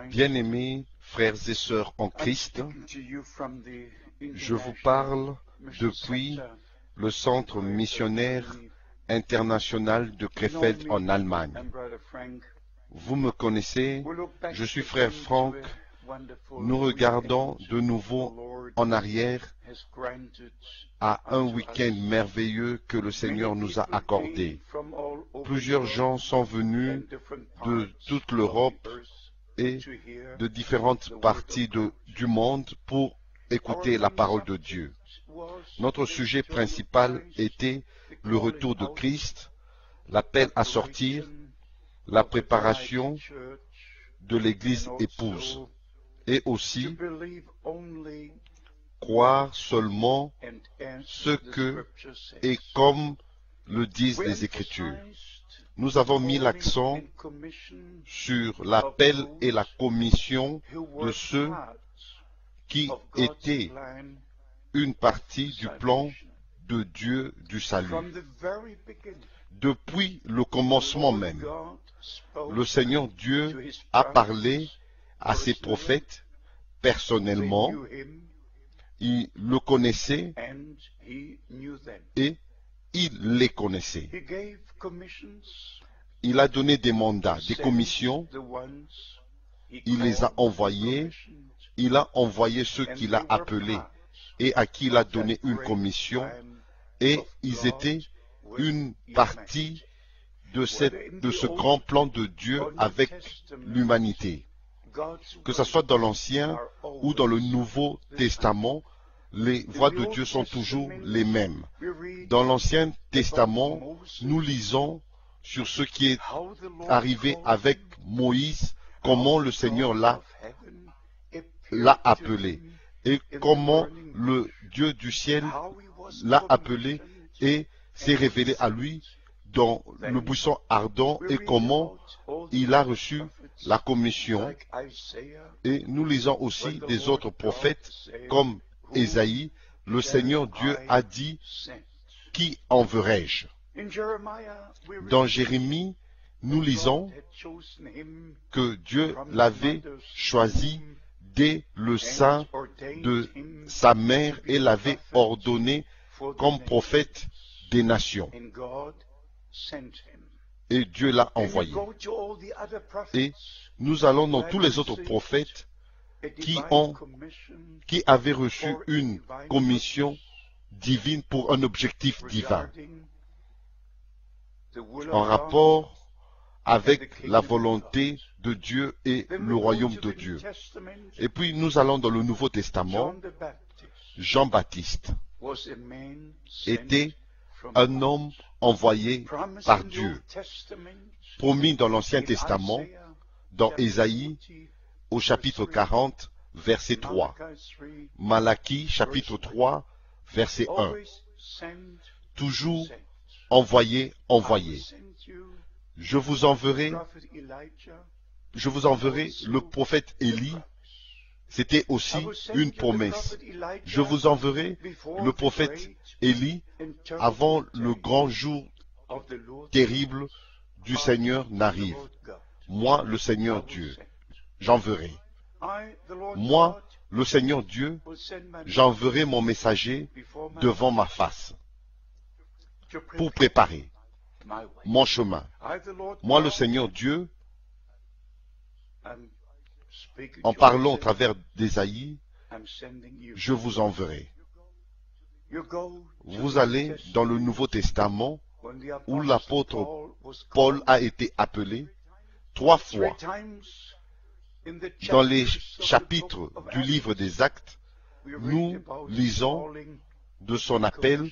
Bien-aimés frères et sœurs en Christ, je vous parle depuis le centre missionnaire international de Krefeld en Allemagne. Vous me connaissez, je suis frère Franck. Nous regardons de nouveau en arrière à un week-end merveilleux que le Seigneur nous a accordé. Plusieurs gens sont venus de toute l'Europe et de différentes parties du monde pour écouter la parole de Dieu. Notre sujet principal était le retour de Christ, l'appel à sortir, la préparation de l'Église épouse et aussi croire seulement ce que et comme le disent les Écritures. Nous avons mis l'accent sur l'appel et la commission de ceux qui étaient une partie du plan de Dieu du salut. Depuis le commencement même, le Seigneur Dieu a parlé à ses prophètes personnellement. Il le connaissait et il les connaissait. Il a donné des mandats, des commissions. Il les a envoyés. Il a envoyé ceux qu'il a appelés et à qui il a donné une commission. Et ils étaient une partie de ce grand plan de Dieu avec l'humanité. Que ce soit dans l'Ancien ou dans le Nouveau Testament, les voies de Dieu sont toujours les mêmes. Dans l'Ancien Testament, nous lisons sur ce qui est arrivé avec Moïse, comment le Seigneur l'a appelé et comment le Dieu du ciel l'a appelé et s'est révélé à lui dans le buisson ardent et comment il a reçu la commission. Et nous lisons aussi des autres prophètes comme Ésaïe. Le Seigneur Dieu a dit, qui enverrai-je? Dans Jérémie, nous lisons que Dieu l'avait choisi dès le sein de sa mère et l'avait ordonné comme prophète des nations. Et Dieu l'a envoyé. Et nous allons dans tous les autres prophètes qui avaient reçu une commission divine pour un objectif divin, en rapport avec la volonté de Dieu et le royaume de Dieu. Et puis nous allons dans le Nouveau Testament. Jean-Baptiste était un homme envoyé par Dieu, promis dans l'Ancien Testament, dans Ésaïe, au chapitre 40, verset 3. Malachie, chapitre 3, verset 1. Toujours envoyé, envoyé. Je vous enverrai le prophète Élie. C'était aussi une promesse. Je vous enverrai le prophète Élie avant le grand jour terrible du Seigneur n'arrive. Moi, le Seigneur Dieu, j'enverrai. Moi, le Seigneur Dieu, j'enverrai mon messager devant ma face pour préparer mon chemin. Moi, le Seigneur Dieu, en parlant au travers d'Ésaïe, je vous enverrai. Vous allez dans le Nouveau Testament où l'apôtre Paul a été appelé 3 fois. Dans les chapitres du livre des Actes, nous lisons de son appel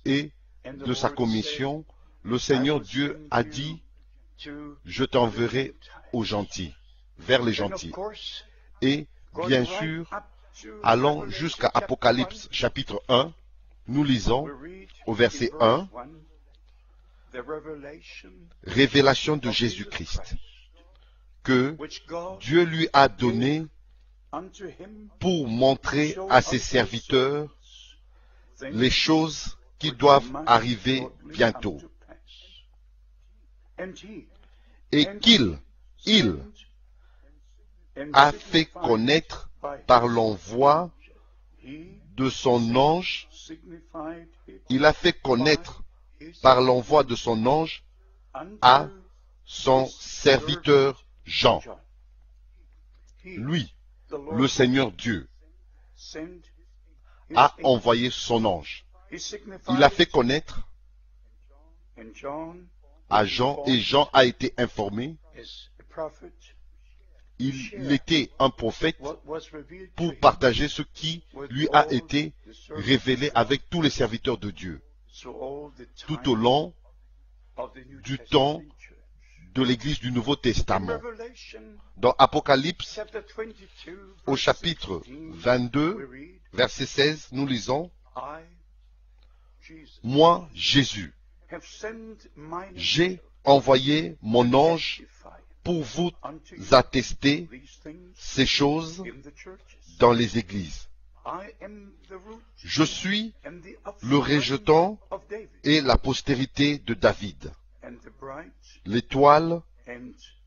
et de sa commission. Le Seigneur Dieu a dit, je t'enverrai aux gentils, vers les gentils. Et bien sûr, allons jusqu'à Apocalypse chapitre 1, nous lisons au verset 1, révélation de Jésus-Christ, que Dieu lui a donné pour montrer à ses serviteurs les choses qui doivent arriver bientôt. et qu'il a fait connaître par l'envoi de son ange, il a fait connaître par l'envoi de son ange à son serviteur Jean. Lui, le Seigneur Dieu, a envoyé son ange. Il a fait connaître à Jean, et Jean a été informé. Il était un prophète pour partager ce qui lui a été révélé avec tous les serviteurs de Dieu tout au long du temps de l'Église du Nouveau Testament. Dans Apocalypse, au chapitre 22, verset 16, nous lisons « Moi, Jésus, j'ai envoyé mon ange pour vous attester ces choses dans les églises. Je suis le rejeton et la postérité de David, l'étoile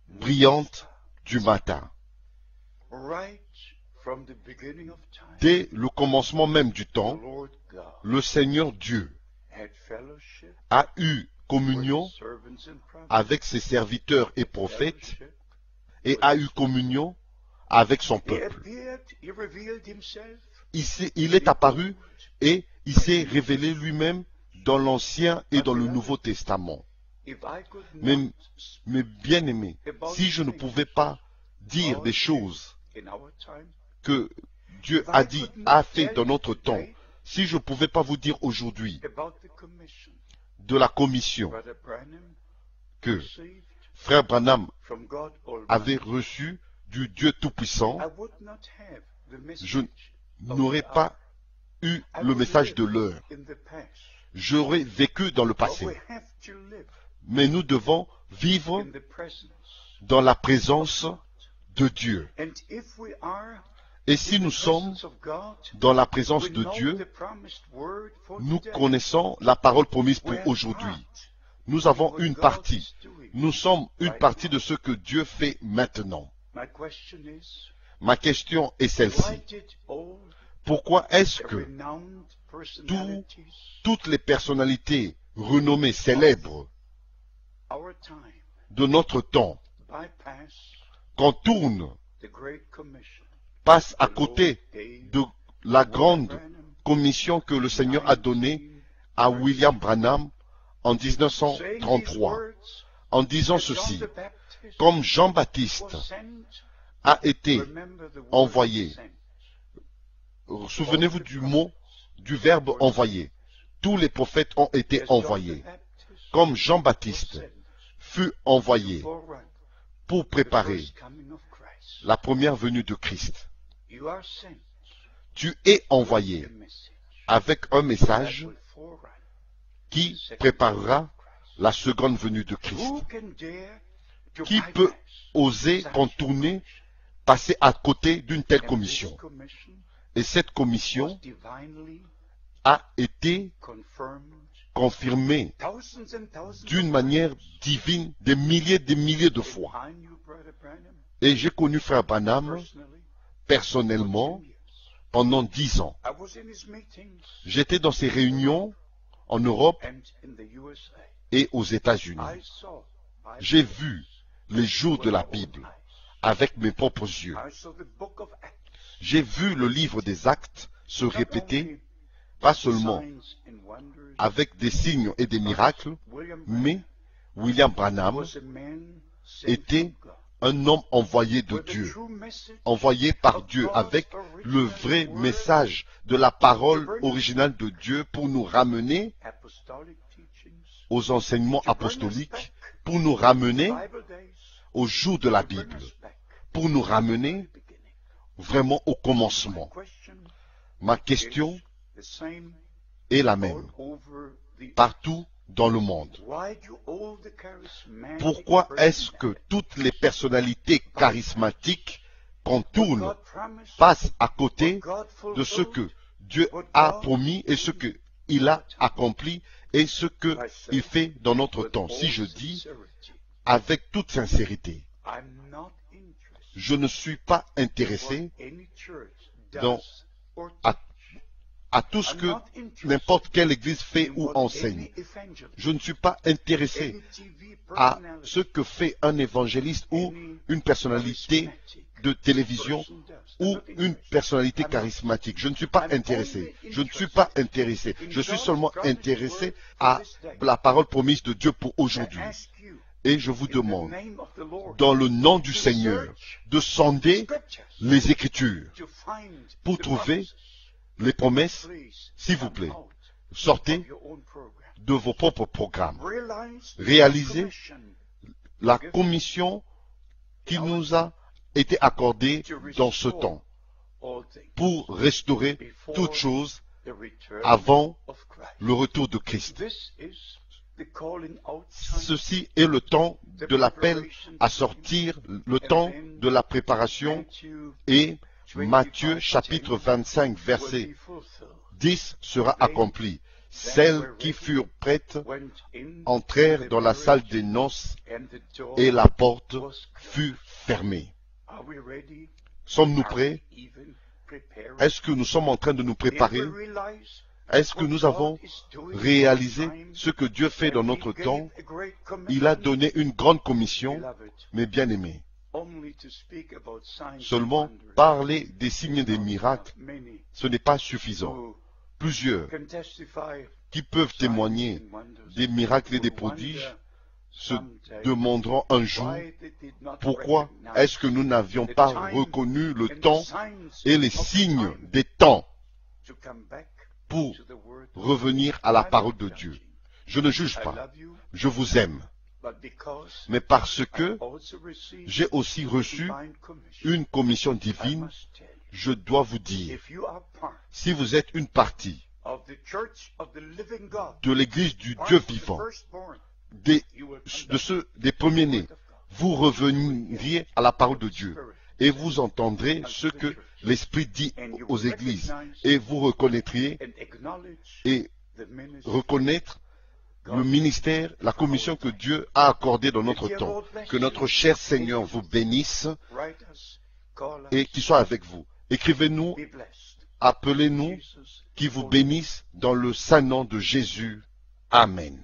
brillante du matin. » Dès le commencement même du temps, le Seigneur Dieu a eu communion avec ses serviteurs et prophètes et a eu communion avec son peuple. Il est apparu et il s'est révélé lui-même dans l'Ancien et dans le Nouveau Testament. Mais bien-aimés, si je ne pouvais pas dire des choses que Dieu a dit, a fait dans notre temps, si je ne pouvais pas vous dire aujourd'hui de la commission que Frère Branham avait reçue du Dieu Tout-Puissant, je n'aurais pas eu le message de l'heure. J'aurais vécu dans le passé. Mais nous devons vivre dans la présence de Dieu. Et si nous sommes dans la présence de Dieu, nous connaissons la parole promise pour aujourd'hui. Nous avons une partie. Nous sommes une partie de ce que Dieu fait maintenant. Ma question est celle-ci. Pourquoi est-ce que toutes les personnalités renommées, célèbres de notre temps contournent, passent à côté de la grande commission que le Seigneur a donnée à William Branham en 1933, en disant ceci: comme Jean-Baptiste a été envoyé, souvenez-vous du mot, du verbe envoyer, tous les prophètes ont été envoyés, comme Jean-Baptiste fut envoyé pour préparer la première venue de Christ. Tu es envoyé avec un message qui préparera la seconde venue de Christ. Qui peut oser contourner, passer à côté d'une telle commission? Et cette commission a été confirmée d'une manière divine des milliers de fois. Et j'ai connu Frère Branham personnellement pendant 10 ans. J'étais dans ces réunions en Europe et aux États-Unis. J'ai vu les jours de la Bible avec mes propres yeux. J'ai vu le livre des Actes se répéter, pas seulement avec des signes et des miracles, mais William Branham était un homme envoyé de Dieu, envoyé par Dieu avec le vrai message de la parole originale de Dieu pour nous ramener aux enseignements apostoliques, pour nous ramener au jour de la Bible, pour nous ramener vraiment au commencement. Ma question est la même partout dans le monde. Pourquoi est-ce que toutes les personnalités charismatiques contournent, passent à côté de ce que Dieu a promis et ce qu'il a accompli et ce qu'il fait dans notre temps? Si je dis avec toute sincérité. Je ne suis pas intéressé à tout ce que n'importe quelle église fait ou enseigne. Je ne suis pas intéressé à ce que fait un évangéliste ou une personnalité de télévision ou une personnalité charismatique. Je ne suis pas intéressé. Je ne suis pas intéressé. Je suis seulement intéressé à la parole promise de Dieu pour aujourd'hui. Et je vous demande, dans le nom du Seigneur, de sonder les Écritures pour trouver les promesses. S'il vous plaît, sortez de vos propres programmes. Réalisez la commission qui nous a été accordée dans ce temps pour restaurer toutes choses avant le retour de Christ. Ceci est le temps de l'appel à sortir, le temps de la préparation, et Matthieu chapitre 25 verset 10 sera accompli. Celles qui furent prêtes entrèrent dans la salle des noces et la porte fut fermée. Sommes-nous prêts? Est-ce que nous sommes en train de nous préparer? Est-ce que nous avons réalisé ce que Dieu fait dans notre temps? Il a donné une grande commission, mes bien-aimés. Seulement parler des signes et des miracles, ce n'est pas suffisant. Plusieurs qui peuvent témoigner des miracles et des prodiges se demanderont un jour pourquoi est-ce que nous n'avions pas reconnu le temps et les signes des temps pour revenir à la parole de Dieu. Je ne juge pas, je vous aime, mais parce que j'ai aussi reçu une commission divine, je dois vous dire, si vous êtes une partie de l'Église du Dieu vivant, des premiers-nés, vous reveniriez à la parole de Dieu et vous entendrez ce que l'Esprit dit aux églises et vous reconnaîtriez et reconnaître le ministère, la commission que Dieu a accordée dans notre temps. Que notre cher Seigneur vous bénisse et qu'il soit avec vous. Écrivez-nous, appelez-nous, qui vous bénisse dans le saint nom de Jésus. Amen.